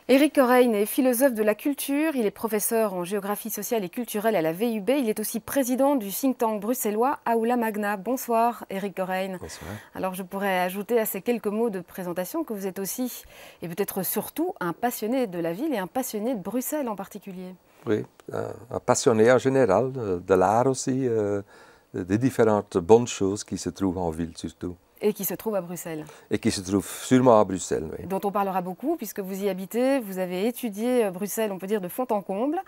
Éric Corein est philosophe de la culture, il est professeur en géographie sociale et culturelle à la VUB, il est aussi président du think tank bruxellois Aula Magna. Bonsoir Éric Corein. Bonsoir. Alors je pourrais ajouter à ces quelques mots de présentation que vous êtes aussi, et peut-être surtout, un passionné de la ville et un passionné de Bruxelles en particulier. Oui, un passionné en général, de l'art aussi, des différentes bonnes choses qui se trouvent en ville surtout. Et qui se trouve à Bruxelles. Et qui se trouvent sûrement à Bruxelles, oui. Dont on parlera beaucoup puisque vous y habitez, vous avez étudié Bruxelles, on peut dire de fond en comble.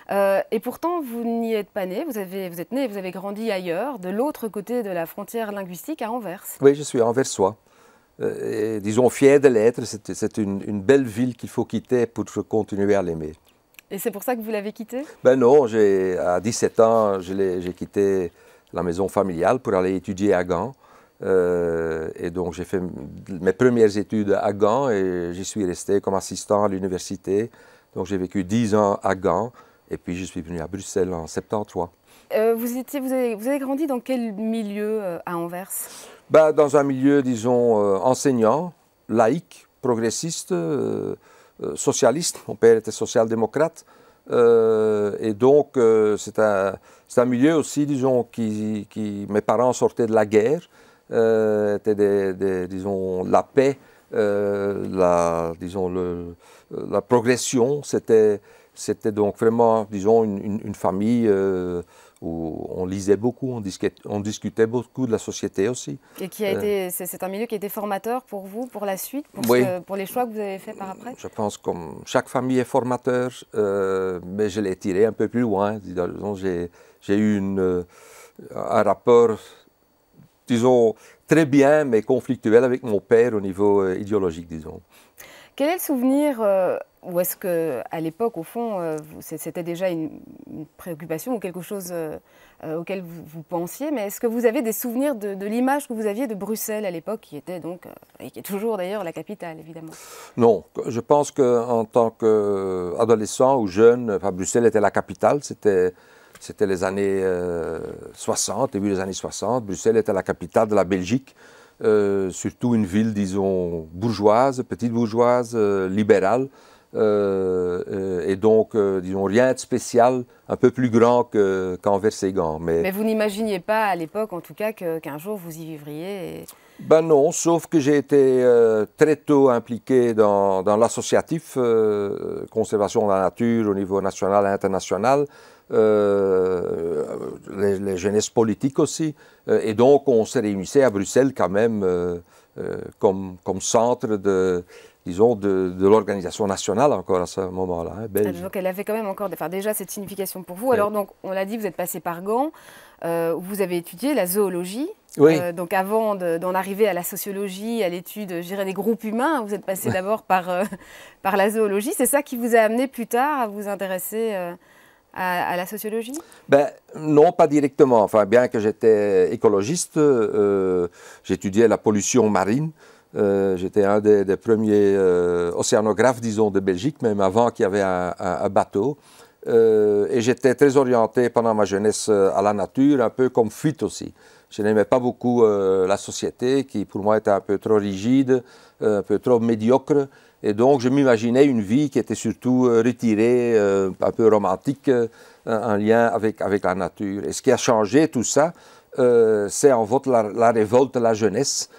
Et pourtant, vous n'y êtes pas né, vous êtes né et vous avez grandi ailleurs, de l'autre côté de la frontière linguistique à Anvers. Oui, je suis anversois. Et, disons fier de l'être, c'est une belle ville qu'il faut quitter pour continuer à l'aimer. Et c'est pour ça que vous l'avez quitté? Ben non, à 17 ans, j'ai quitté la maison familiale pour aller étudier à Gand. Et donc j'ai fait mes premières études à Gand et j'y suis resté comme assistant à l'université. Donc j'ai vécu 10 ans à Gand et puis je suis venu à Bruxelles en 73. Vous avez grandi dans quel milieu à Anvers? Ben, dans un milieu, disons, enseignant, laïque, progressiste, socialiste. Mon père était social-démocrate. Et donc c'est un milieu aussi, disons, mes parents sortaient de la guerre. Était disons, la paix, disons, la progression. C'était donc vraiment, disons, une famille où on lisait beaucoup, on discutait beaucoup de la société aussi. Et c'est un milieu qui a été formateur pour vous, pour la suite, pour les choix que vous avez faits par après? Je pense que chaque famille est formateur, mais je l'ai tiré un peu plus loin. J'ai eu un rapport, disons, très bien, mais conflictuel avec mon père au niveau idéologique, disons. Quel est le souvenir, ou est-ce qu'à l'époque, au fond, c'était déjà une préoccupation ou quelque chose auquel vous pensiez, mais est-ce que vous avez des souvenirs de l'image que vous aviez de Bruxelles à l'époque, qui était donc, et qui est toujours d'ailleurs la capitale, évidemment? Non, je pense qu'en tant qu'adolescent ou jeune, Bruxelles était la capitale, c'était les années 60, début des années 60. Bruxelles était la capitale de la Belgique, surtout une ville, disons, bourgeoise, petite bourgeoise, libérale. Et donc, disons, rien de spécial, un peu plus grand qu'Anvers et Gand. Mais vous n'imaginiez pas à l'époque, en tout cas, qu'un jour vous y vivriez Ben non, sauf que j'ai été très tôt impliqué dans l'associatif, conservation de la nature au niveau national et international, les jeunesses politiques aussi. Et donc, on se réunissait à Bruxelles quand même comme centre disons, de l'organisation nationale encore à ce moment-là, hein, belge. Donc elle avait quand même encore déjà cette signification pour vous. Oui. Alors donc, on l'a dit, vous êtes passé par Gand, où vous avez étudié la zoologie. Oui. Donc avant d'en arriver à la sociologie, à l'étude, je dirais, des groupes humains, vous êtes passé d'abord par la zoologie. C'est ça qui vous a amené plus tard à vous intéresser à la sociologie? Ben, non, pas directement. Enfin, bien que j'étais écologiste, j'étudiais la pollution marine. J'étais un des premiers océanographes, disons, de Belgique, même avant qu'il y avait un bateau. Et j'étais très orienté pendant ma jeunesse à la nature, un peu comme fuite aussi. Je n'aimais pas beaucoup la société, qui pour moi était un peu trop rigide, un peu trop médiocre. Et donc je m'imaginais une vie qui était surtout retirée, un peu romantique, en lien avec la nature. Et ce qui a changé tout ça, c'est en fait la révolte de la jeunesse,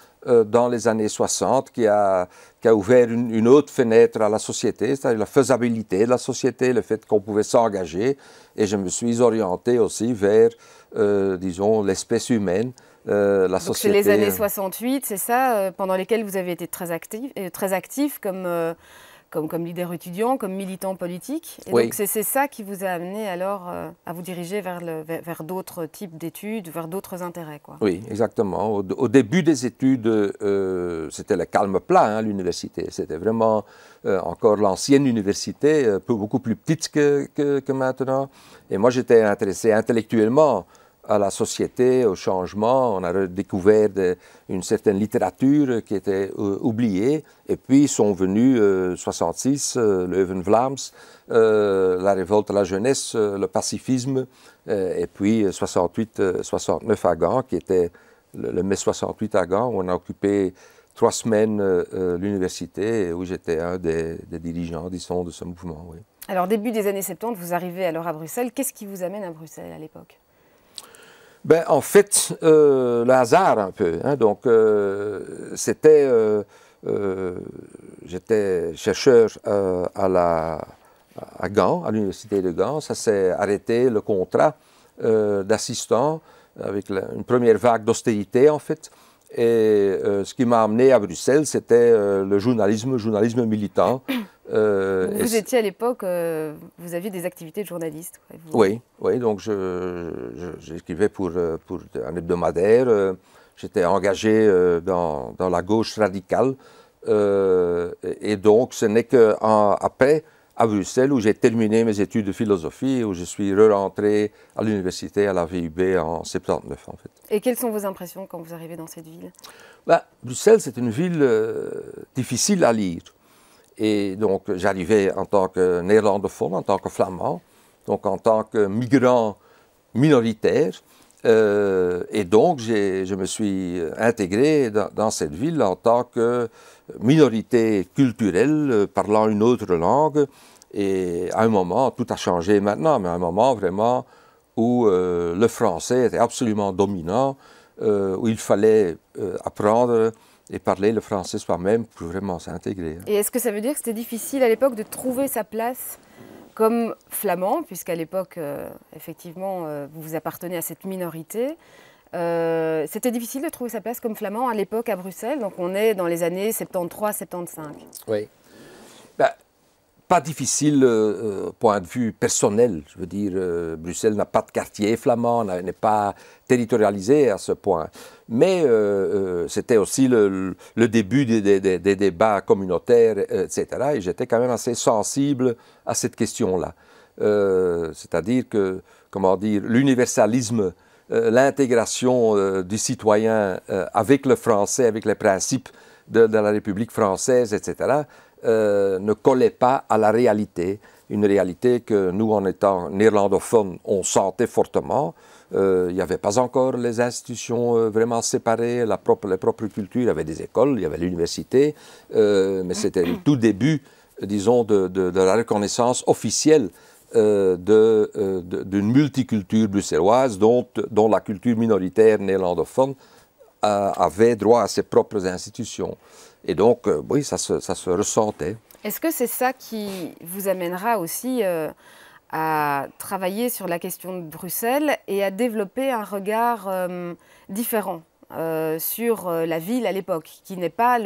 dans les années 60, qui a ouvert une autre fenêtre à la société, c'est-à-dire la faisabilité de la société, le fait qu'on pouvait s'engager. Et je me suis orienté aussi vers, disons, l'espèce humaine, la société. C'est les années 68, c'est ça, pendant lesquelles vous avez été très actif comme leader étudiant, comme militant politique. Et oui. Donc c'est ça qui vous a amené alors à vous diriger vers d'autres types d'études, vers d'autres intérêts, quoi. Oui, exactement. Au début des études, c'était le calme plat, hein, l'université. C'était vraiment encore l'ancienne université, beaucoup plus petite que maintenant. Et moi, j'étais intéressé intellectuellement à la société, au changement. On a découvert une certaine littérature qui était oubliée. Et puis sont venus 66, Leuven Vlaams, la révolte de la jeunesse, le pacifisme, et puis 68, 69 à Gand, qui était le mai 68 à Gand, où on a occupé 3 semaines l'université où j'étais un des dirigeants, disons, de ce mouvement. Oui. Alors, début des années 70, vous arrivez alors à Bruxelles. Qu'est-ce qui vous amène à Bruxelles à l'époque? Ben, en fait, le hasard un peu. Hein. Donc, c'était... j'étais chercheur à Gand, à l'université de Gand. Ça s'est arrêté, le contrat d'assistant, avec une première vague d'austérité, en fait. Et ce qui m'a amené à Bruxelles, c'était le journalisme militant. Vous étiez à l'époque, vous aviez des activités de journaliste. Oui, donc j'écrivais pour un hebdomadaire. J'étais engagé dans la gauche radicale. Et donc, ce n'est qu'après, à Bruxelles, où j'ai terminé mes études de philosophie, où je suis re-rentré à l'université, à la VUB, en 79, en fait. Et quelles sont vos impressions quand vous arrivez dans cette ville? Ben, Bruxelles, c'est une ville difficile à lire. Et donc, j'arrivais en tant que néerlandophone, en tant que flamand, donc en tant que migrant minoritaire. Et donc, je me suis intégré dans cette ville en tant que minorité culturelle, parlant une autre langue. Et à un moment, tout a changé maintenant, mais à un moment vraiment où le français était absolument dominant, où il fallait apprendre et parler le français soi-même pour vraiment s'intégrer. Et est-ce que ça veut dire que c'était difficile à l'époque de trouver sa place comme flamand, puisqu'à l'époque, effectivement, vous appartenez à cette minorité? C'était difficile de trouver sa place comme flamand à l'époque à Bruxelles, donc on est dans les années 73-75. Oui. Ben, pas difficile point de vue personnel. Je veux dire, Bruxelles n'a pas de quartier flamand, n'est pas territorialisé à ce point. Mais c'était aussi le début des débats communautaires, etc. Et j'étais quand même assez sensible à cette question-là. C'est-à-dire que, comment dire, l'universalisme, l'intégration du citoyen avec le français, avec les principes de la République française, etc., ne collait pas à la réalité, une réalité que nous, en étant néerlandophones, on sentait fortement. Il n'y avait pas encore les institutions vraiment séparées, les propres cultures. Il y avait des écoles, il y avait l'université, mais c'était le tout début, disons, de la reconnaissance officielle d'une multiculture bruxelloise dont la culture minoritaire néerlandophone avait droit à ses propres institutions. Et donc, oui, ça se ressentait. Est-ce que c'est ça qui vous amènera aussi à travailler sur la question de Bruxelles et à développer un regard différent sur la ville à l'époque, qui n'est pas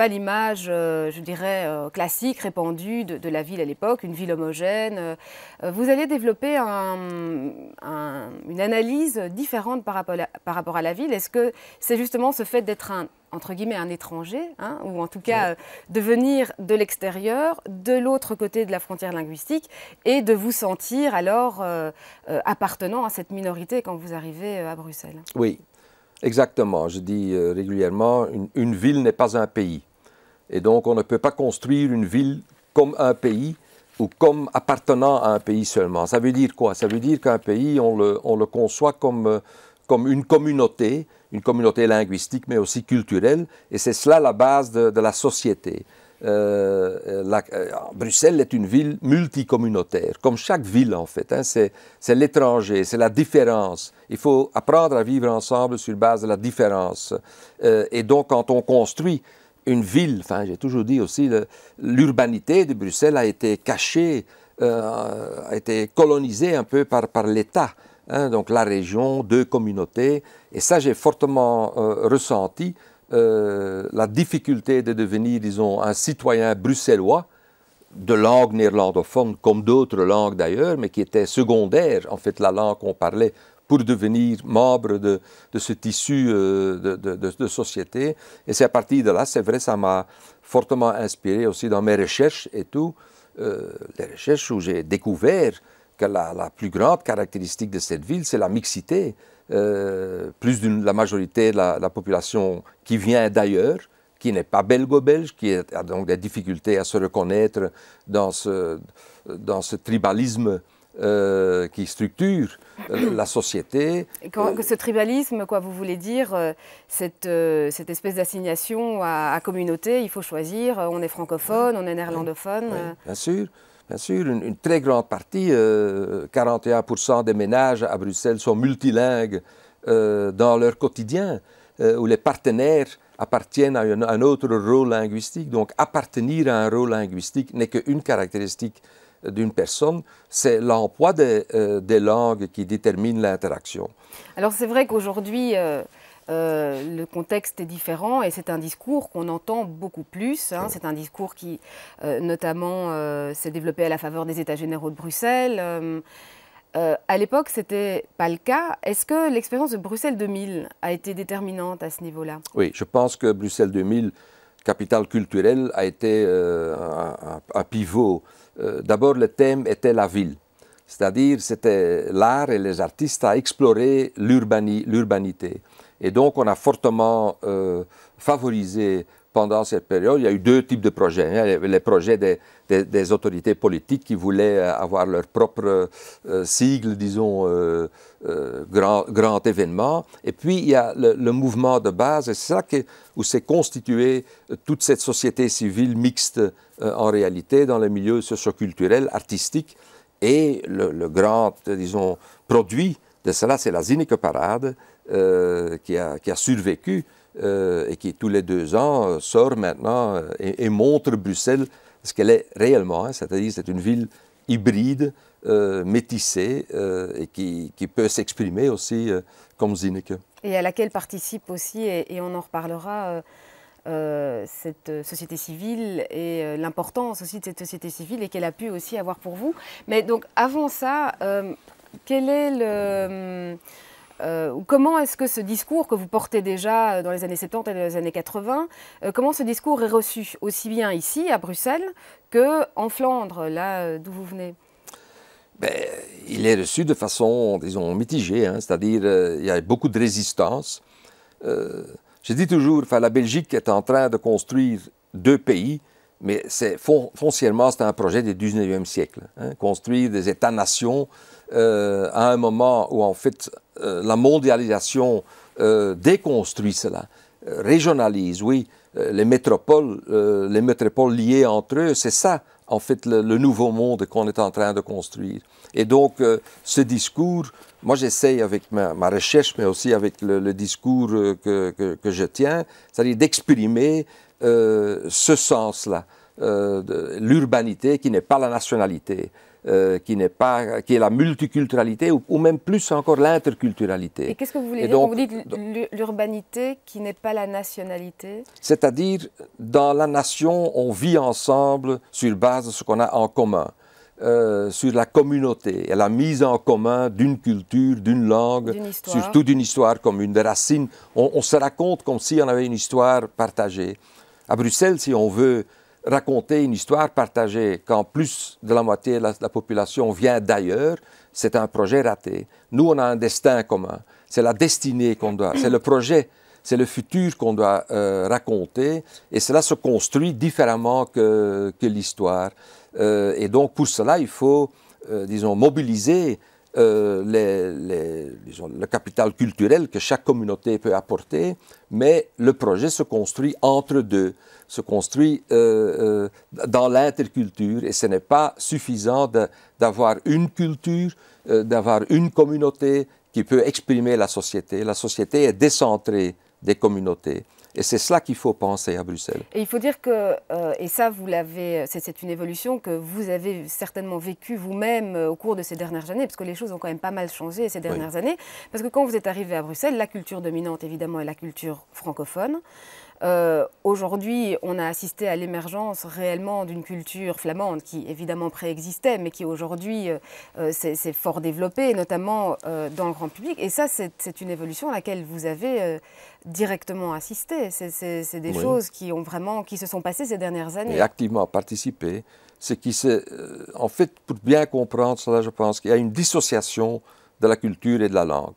l'image, je dirais, classique, répandue de la ville à l'époque, une ville homogène. Vous allez développer une analyse différente par rapport à la ville. Est-ce que c'est justement ce fait d'être entre guillemets, un étranger, hein, ou en tout cas de venir de l'extérieur, de l'autre côté de la frontière linguistique, et de vous sentir alors appartenant à cette minorité quand vous arrivez à Bruxelles? Oui. Exactement. Je dis régulièrement, une ville n'est pas un pays. Et donc, on ne peut pas construire une ville comme un pays ou comme appartenant à un pays seulement. Ça veut dire quoi? Ça veut dire qu'un pays, on le conçoit comme une communauté linguistique, mais aussi culturelle. Et c'est cela la base de la société. Bruxelles est une ville multicommunautaire, comme chaque ville en fait. Hein, c'est l'étranger, c'est la différence. Il faut apprendre à vivre ensemble sur base de la différence. Et donc quand on construit une ville, enfin j'ai toujours dit aussi, l'urbanité de Bruxelles a été cachée, a été colonisée un peu par l'État. Hein, donc la région, 2 communautés. Et ça j'ai fortement ressenti. La difficulté de devenir, disons, un citoyen bruxellois, de langue néerlandophone, comme d'autres langues d'ailleurs, mais qui était secondaire, en fait, la langue qu'on parlait, pour devenir membre de ce tissu de société. Et c'est à partir de là, c'est vrai, ça m'a fortement inspiré aussi dans mes recherches et tout, les recherches où j'ai découvert que la plus grande caractéristique de cette ville, c'est la mixité. Plus de la majorité de la population qui vient d'ailleurs, qui n'est pas belgo-belge, qui a donc des difficultés à se reconnaître dans ce tribalisme qui structure la société. Que ce tribalisme, quoi, vous voulez dire, cette espèce d'assignation à communauté, il faut choisir, on est francophone, on est néerlandophone. Oui, bien sûr. Bien sûr, une très grande partie, 41% des ménages à Bruxelles sont multilingues dans leur quotidien, où les partenaires appartiennent à un autre rôle linguistique. Donc, appartenir à un rôle linguistique n'est qu'une caractéristique d'une personne, c'est l'emploi des langues qui détermine l'interaction. Alors, c'est vrai qu'aujourd'hui, le contexte est différent et c'est un discours qu'on entend beaucoup plus. Hein. C'est un discours qui, notamment, s'est développé à la faveur des États généraux de Bruxelles. À l'époque, ce n'était pas le cas. Est-ce que l'expérience de Bruxelles 2000 a été déterminante à ce niveau-là? Oui, je pense que Bruxelles 2000, capitale culturelle, a été un pivot. D'abord, le thème était la ville. C'est-à-dire, c'était l'art et les artistes à explorer l'urbanité. Et donc, on a fortement favorisé pendant cette période. Il y a eu deux types de projets. Hein. Les projets des autorités politiques qui voulaient avoir leur propre sigle, disons, grand événement. Et puis, il y a le mouvement de base. Et c'est ça où s'est constituée toute cette société civile mixte en réalité dans le milieu socioculturel, artistique. Et le grand, disons, produit de cela, c'est la Zinneke Parade qui a survécu et qui, tous les 2 ans, sort maintenant et montre Bruxelles ce qu'elle est réellement. Hein, c'est-à-dire c'est une ville hybride, métissée et qui peut s'exprimer aussi comme Zinneke. Et à laquelle participe aussi, et on en reparlera, cette société civile et l'importance aussi de cette société civile et qu'elle a pu aussi avoir pour vous. Mais donc avant ça, quel est comment est-ce que ce discours que vous portez déjà dans les années 70 et dans les années 80, comment ce discours est reçu aussi bien ici à Bruxelles qu'en Flandre, là d'où vous venez? Ben, il est reçu de façon, disons, mitigée, hein, c'est-à-dire il y a beaucoup de résistance. Je dis toujours, la Belgique est en train de construire 2 pays, mais foncièrement, c'est un projet du 19e siècle. Hein, construire des États-nations à un moment où, en fait, la mondialisation déconstruit cela, régionalise, oui, les métropoles liées entre eux, c'est ça, en fait, le nouveau monde qu'on est en train de construire. Et donc, ce discours, moi j'essaye avec ma recherche, mais aussi avec le discours que je tiens, c'est-à-dire d'exprimer ce sens-là, l'urbanité qui n'est pas la nationalité, qui est la multiculturalité ou même plus encore l'interculturalité. Et qu'est-ce que vous voulez dire quand vous dites l'urbanité qui n'est pas la nationalité? C'est-à-dire, dans la nation, on vit ensemble sur base de ce qu'on a en commun. Sur la communauté et la mise en commun d'une culture, d'une langue, surtout d'une histoire commune, des racines. On se raconte comme si on avait une histoire partagée. À Bruxelles, si on veut raconter une histoire partagée quand plus de la moitié de la population vient d'ailleurs, c'est un projet raté. Nous, on a un destin commun. C'est la destinée qu'on doit, c'est le projet, c'est le futur qu'on doit raconter et cela se construit différemment que l'histoire. Et donc, pour cela, il faut, disons, mobiliser le capital culturel que chaque communauté peut apporter, mais le projet se construit entre deux, se construit dans l'interculture, et ce n'est pas suffisant d'avoir une culture, d'avoir une communauté qui peut exprimer la société. La société est décentrée des communautés. Et c'est cela qu'il faut penser à Bruxelles. Et il faut dire que, et ça, c'est une évolution que vous avez certainement vécue vous-même au cours de ces dernières années, parce que les choses ont quand même pas mal changé ces dernières années. Parce que quand vous êtes arrivé à Bruxelles, la culture dominante, évidemment, est la culture francophone. Aujourd'hui, on a assisté à l'émergence réellement d'une culture flamande qui évidemment préexistait, mais qui aujourd'hui s'est fort développée, notamment dans le grand public. Et ça, c'est une évolution à laquelle vous avez directement assisté. C'est des choses qui se sont passées ces dernières années. Et activement participé. En fait, pour bien comprendre cela, je pense qu'il y a une dissociation de la culture et de la langue.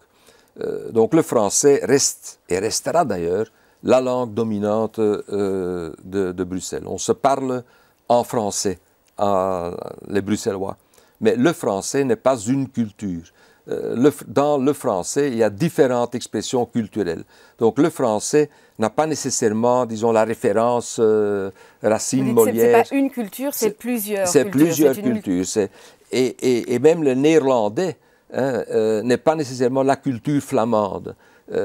Donc le français reste, et restera d'ailleurs, la langue dominante de Bruxelles. On se parle en français, les Bruxellois. Mais le français n'est pas une culture. Dans le français, il y a différentes expressions culturelles. Donc le français n'a pas nécessairement, disons, la référence Racine, Molière. C'est pas une culture, c'est plusieurs cultures. C'est plusieurs une... cultures. Et même le néerlandais n'est pas nécessairement la culture flamande.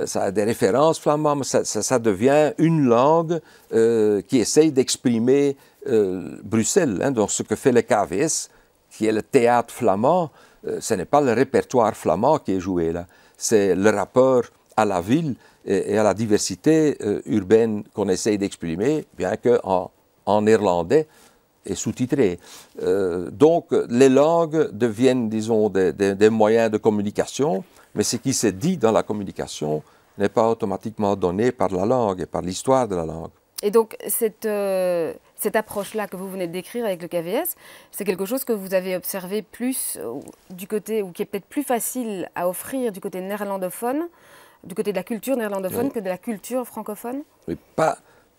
Ça a des références flamandes, mais ça devient une langue qui essaye d'exprimer Bruxelles. Donc ce que fait le KVS, qui est le théâtre flamand, ce n'est pas le répertoire flamand qui est joué là, c'est le rapport à la ville et à la diversité urbaine qu'on essaye d'exprimer, bien qu'en néerlandais et sous-titré. Donc les langues deviennent, disons, des moyens de communication, mais ce qui se dit dans la communication n'est pas automatiquement donné par la langue et par l'histoire de la langue. Et donc, cette approche-là que vous venez de décrire avec le KVS, c'est quelque chose que vous avez observé plus du côté, ou qui est peut-être plus facile à offrir du côté néerlandophone, du côté de la culture néerlandophone, oui, que de la culture francophone? Oui, pas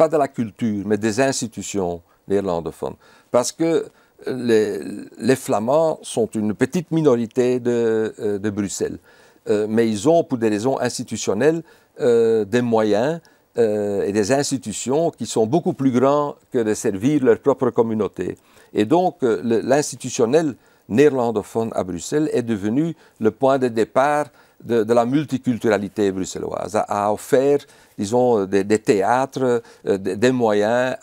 de la culture, mais des institutions néerlandophones. Parce que les Flamands sont une petite minorité de Bruxelles. Mais ils ont, pour des raisons institutionnelles, des moyens et des institutions qui sont beaucoup plus grands que de servir leur propre communauté. Et donc, l'institutionnel néerlandophone à Bruxelles est devenu le point de départ de la multiculturalité bruxelloise, a offert, disons, des théâtres, des moyens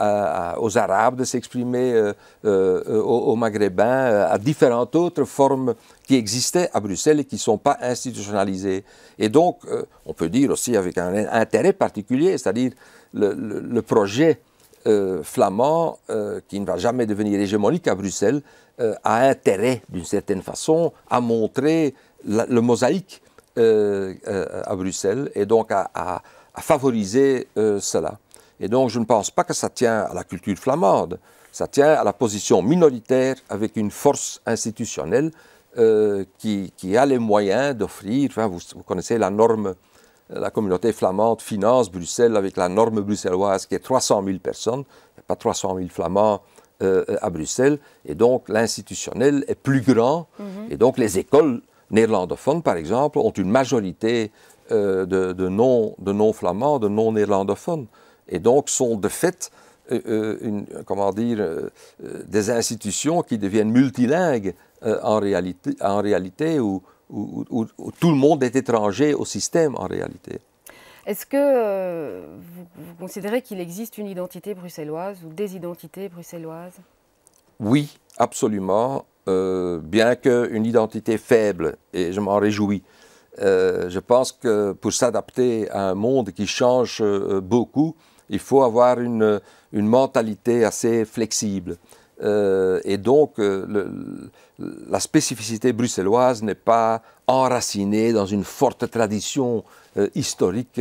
aux Arabes de s'exprimer, aux Maghrébins, à différentes autres formes qui existaient à Bruxelles et qui ne sont pas institutionnalisées. Et donc, on peut dire aussi avec un intérêt particulier, c'est-à-dire le projet flamand, qui ne va jamais devenir hégémonique à Bruxelles, a intérêt, d'une certaine façon, à montrer le mosaïque à Bruxelles et donc à favoriser cela. Et donc je ne pense pas que ça tient à la culture flamande, ça tient à la position minoritaire avec une force institutionnelle qui a les moyens d'offrir, enfin, vous connaissez la norme, la communauté flamande finance Bruxelles avec la norme bruxelloise qui est 300 000 personnes, il n'y a pas 300 000 flamands à Bruxelles, et donc l'institutionnel est plus grand, et donc les écoles néerlandophones, par exemple, ont une majorité de non-flamands, de non-néerlandophones, et donc sont de fait, des institutions qui deviennent multilingues en réalité où tout le monde est étranger au système en réalité. Est-ce que vous considérez qu'il existe une identité bruxelloise ou des identités bruxelloises? Oui, absolument. Bien qu'une identité faible, et je m'en réjouis. Je pense que pour s'adapter à un monde qui change beaucoup, il faut avoir une mentalité assez flexible. Et donc, la spécificité bruxelloise n'est pas enracinée dans une forte tradition historique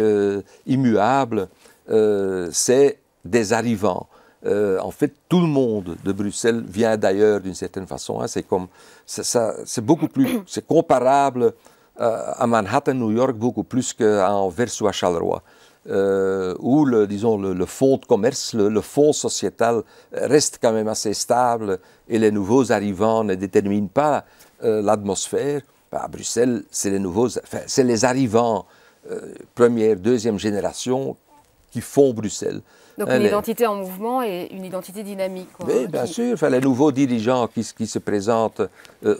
immuable. C'est des arrivants. En fait, tout le monde de Bruxelles vient d'ailleurs d'une certaine façon. Hein. C'est beaucoup plus, c'est comparable à Manhattan, New York, beaucoup plus qu'à Anvers ou à Charleroi, où le fonds de commerce, le fonds sociétal reste quand même assez stable et les nouveaux arrivants ne déterminent pas l'atmosphère. À Bruxelles, c'est les arrivants, première, deuxième génération, qui font Bruxelles. Donc une identité en mouvement et une identité dynamique. Quoi, oui, bien sûr. Enfin, les nouveaux dirigeants qui se présentent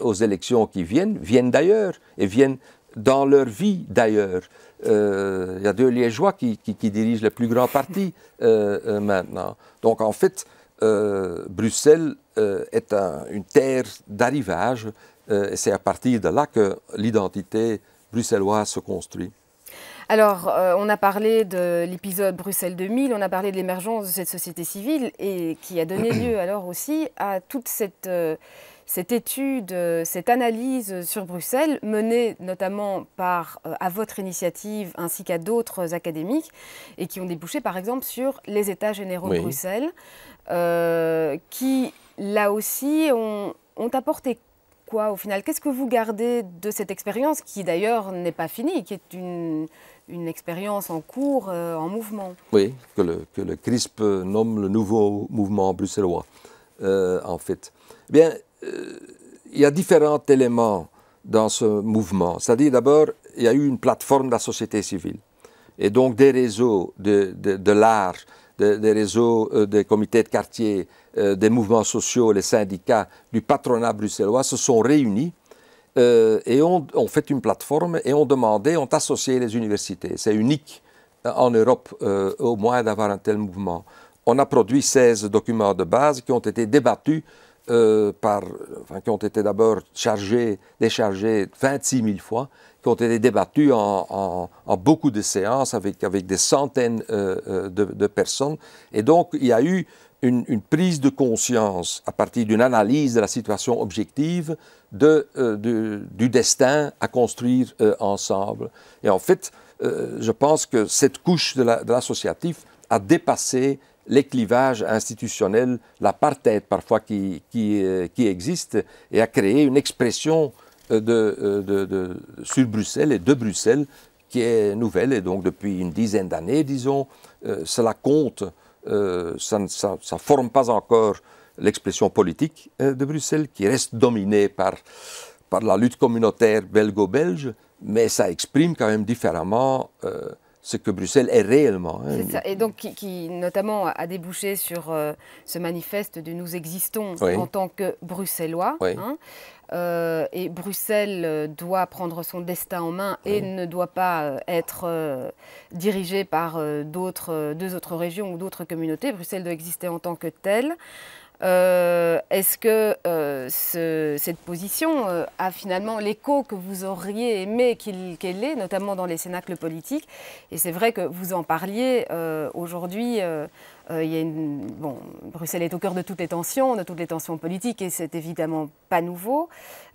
aux élections qui viennent d'ailleurs et viennent dans leur vie d'ailleurs. Il y a 2 Liégeois qui dirigent le plus grand parti maintenant. Donc en fait, Bruxelles est une terre d'arrivage et c'est à partir de là que l'identité bruxelloise se construit. Alors, on a parlé de l'épisode Bruxelles 2000, on a parlé de l'émergence de cette société civile et qui a donné lieu alors aussi à toute cette étude, cette analyse sur Bruxelles, menée notamment à votre initiative ainsi qu'à d'autres académiques et qui ont débouché par exemple sur les États généraux de Bruxelles, qui là aussi ont apporté quoi au final? Qu'est-ce que vous gardez de cette expérience qui d'ailleurs n'est pas finie, qui est une expérience en cours, en mouvement? Oui, que le CRISP nomme le nouveau mouvement bruxellois, en fait. Bien, il y a différents éléments dans ce mouvement. C'est-à-dire, d'abord, il y a eu une plateforme de la société civile. Et donc, des réseaux de l'art, des réseaux des comités de quartier, des mouvements sociaux, les syndicats, du patronat bruxellois se sont réunis et ont fait une plateforme et ont associé les universités. C'est unique en Europe, au moins, d'avoir un tel mouvement. On a produit 16 documents de base qui ont été débattus qui ont été d'abord déchargés 26 000 fois, qui ont été débattus en beaucoup de séances avec des centaines de personnes. Et donc, il y a eu une prise de conscience à partir d'une analyse de la situation objective du destin à construire ensemble. Et en fait, je pense que cette couche de l'associatif a dépassé les clivages institutionnels, l'apartheid parfois qui existe, et a créé une expression sur Bruxelles et de Bruxelles qui est nouvelle. Et donc depuis une dizaine d'années, disons, cela compte. Ça ne forme pas encore l'expression politique de Bruxelles, qui reste dominée par la lutte communautaire belgo-belge, mais ça exprime quand même différemment ce que Bruxelles est réellement. Hein. C'est ça, et donc qui notamment a débouché sur ce manifeste de « Nous existons oui. en tant que Bruxellois oui. hein. Et Bruxelles doit prendre son destin en main et ne doit pas être dirigée par deux autres régions ou d'autres communautés. Bruxelles doit exister en tant que telle. Est-ce que cette position a finalement l'écho que vous auriez aimé qu'elle ait, notamment dans les cénacles politiques? Et c'est vrai que vous en parliez aujourd'hui. Bruxelles est au cœur de toutes les tensions politiques, et c'est évidemment pas nouveau.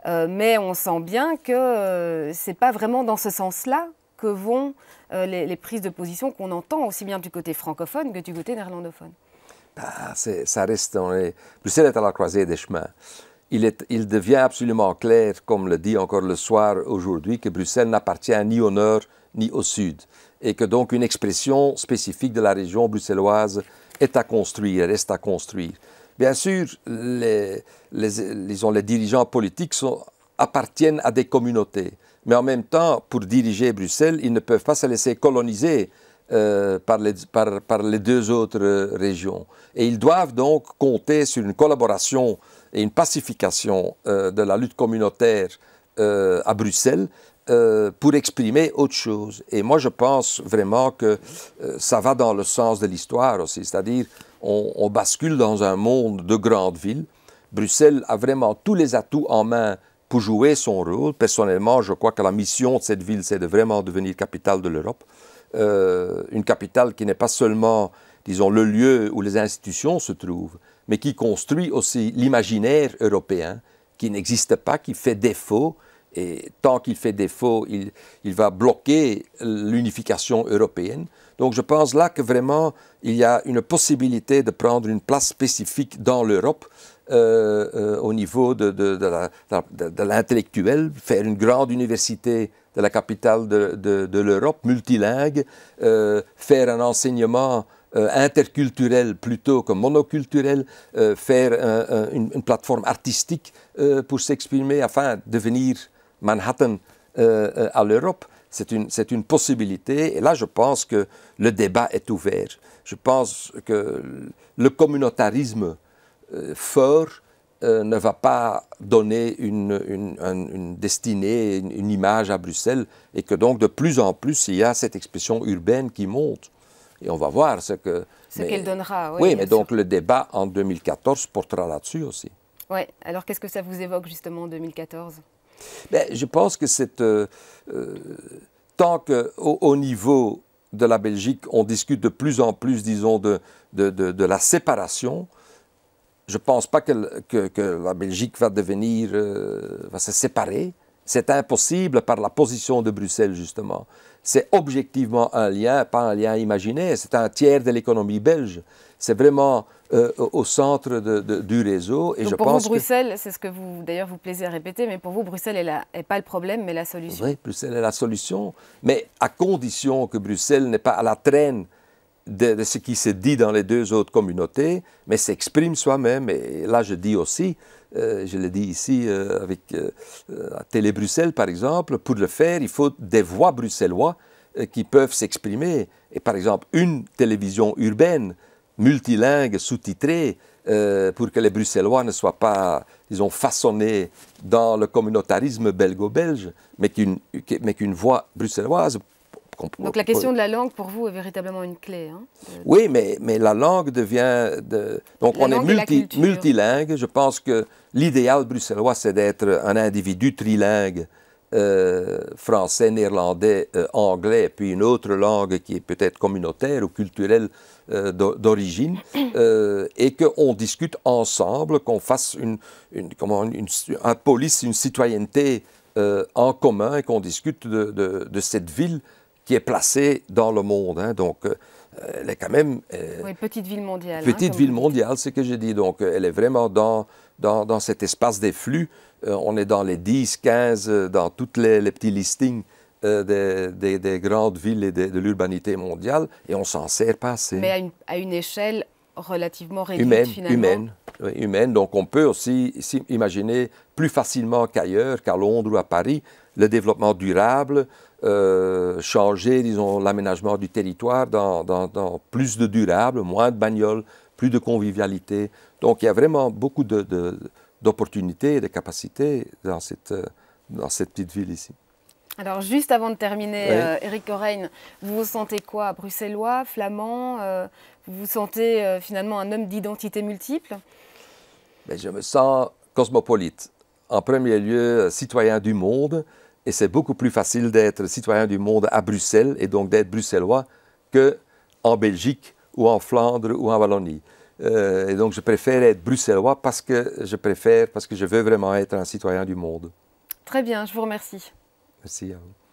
Mais on sent bien que c'est pas vraiment dans ce sens-là que vont les prises de position qu'on entend aussi bien du côté francophone que du côté néerlandophone. Ça reste Bruxelles est à la croisée des chemins. Il devient absolument clair, comme le dit encore le soir aujourd'hui, que Bruxelles n'appartient ni au nord ni au sud. Et que donc une expression spécifique de la région bruxelloise est à construire, reste à construire. Bien sûr, les dirigeants politiques appartiennent à des communautés. Mais en même temps, pour diriger Bruxelles, ils ne peuvent pas se laisser coloniser par les deux autres régions. Et ils doivent donc compter sur une collaboration et une pacification de la lutte communautaire à Bruxelles pour exprimer autre chose. Et moi, je pense vraiment que ça va dans le sens de l'histoire aussi, c'est-à-dire on bascule dans un monde de grandes villes. Bruxelles a vraiment tous les atouts en main pour jouer son rôle. Personnellement, je crois que la mission de cette ville, c'est de vraiment devenir capitale de l'Europe. Une capitale qui n'est pas seulement, disons, le lieu où les institutions se trouvent, mais qui construit aussi l'imaginaire européen, qui n'existe pas, qui fait défaut. Et tant qu'il fait défaut, il va bloquer l'unification européenne. Donc je pense là que vraiment, il y a une possibilité de prendre une place spécifique dans l'Europe au niveau de l'intellectuel, faire une grande université de la capitale de l'Europe, multilingue, faire un enseignement interculturel plutôt que monoculturel, faire une plateforme artistique pour s'exprimer, afin de devenir Manhattan à l'Europe. C'est une possibilité, et là je pense que le débat est ouvert. Je pense que le communautarisme fort ne va pas donner une destinée, une image à Bruxelles, et que donc de plus en plus il y a cette expression urbaine qui monte. Et on va voir ce qu'elle donnera. Oui, mais donc le débat en 2014 portera là-dessus aussi. Oui, alors qu'est-ce que ça vous évoque justement en 2014 ? Je pense que tant qu'au niveau de la Belgique, on discute de plus en plus, disons, de la séparation, je ne pense pas que la Belgique va se séparer. C'est impossible par la position de Bruxelles, justement. C'est objectivement un lien, pas un lien imaginaire, c'est un tiers de l'économie belge. C'est vraiment au centre du réseau. Et donc je pour pense vous, Bruxelles, c'est ce que d'ailleurs vous plaisez à répéter, mais pour vous, Bruxelles n'est pas le problème, mais la solution. Oui, Bruxelles est la solution, mais à condition que Bruxelles n'est pas à la traîne de ce qui se dit dans les deux autres communautés, mais s'exprime soi-même. Et là, je dis aussi, je l'ai dit ici avec à Télé Bruxelles par exemple, pour le faire, il faut des voix bruxellois qui peuvent s'exprimer. Et par exemple, une télévision urbaine, multilingue, sous-titrée, pour que les Bruxellois ne soient pas, disons, façonnés dans le communautarisme belgo-belge, mais qu'une voix bruxelloise. Donc la question de la langue, pour vous, est véritablement une clé. Hein, Oui, mais la langue devient... Donc on est multilingue. Je pense que l'idéal bruxellois, c'est d'être un individu trilingue, français, néerlandais, anglais, et puis une autre langue qui est peut-être communautaire ou culturelle d'origine, et qu'on discute ensemble, qu'on fasse un police, une citoyenneté en commun, et qu'on discute de cette ville qui est placée dans le monde. Hein. Donc, elle est quand même... oui, petite ville mondiale. Petite ville mondiale, c'est ce que j'ai dit. Donc, elle est vraiment dans cet espace des flux. On est dans les 10, 15, dans tous les petits listings des grandes villes et de l'urbanité mondiale, et on s'en sert pas assez. Mais à une échelle relativement réduite, finalement. Humaine. Donc, on peut aussi imaginer plus facilement qu'ailleurs, qu'à Londres ou à Paris, le développement durable, changer, disons, l'aménagement du territoire dans plus de durable, moins de bagnoles, plus de convivialité. Donc, il y a vraiment beaucoup d'opportunités et de capacités dans cette petite ville ici. Alors, juste avant de terminer, Éric Coreyn, vous vous sentez quoi? Bruxellois, flamand? Vous vous sentez finalement un homme d'identité multiple? Mais je me sens cosmopolite. En premier lieu, citoyen du monde. Et c'est beaucoup plus facile d'être citoyen du monde à Bruxelles, et donc d'être bruxellois, qu'en Belgique ou en Flandre ou en Wallonie. Et donc je préfère être bruxellois parce que je veux vraiment être un citoyen du monde. Très bien, je vous remercie. Merci à vous.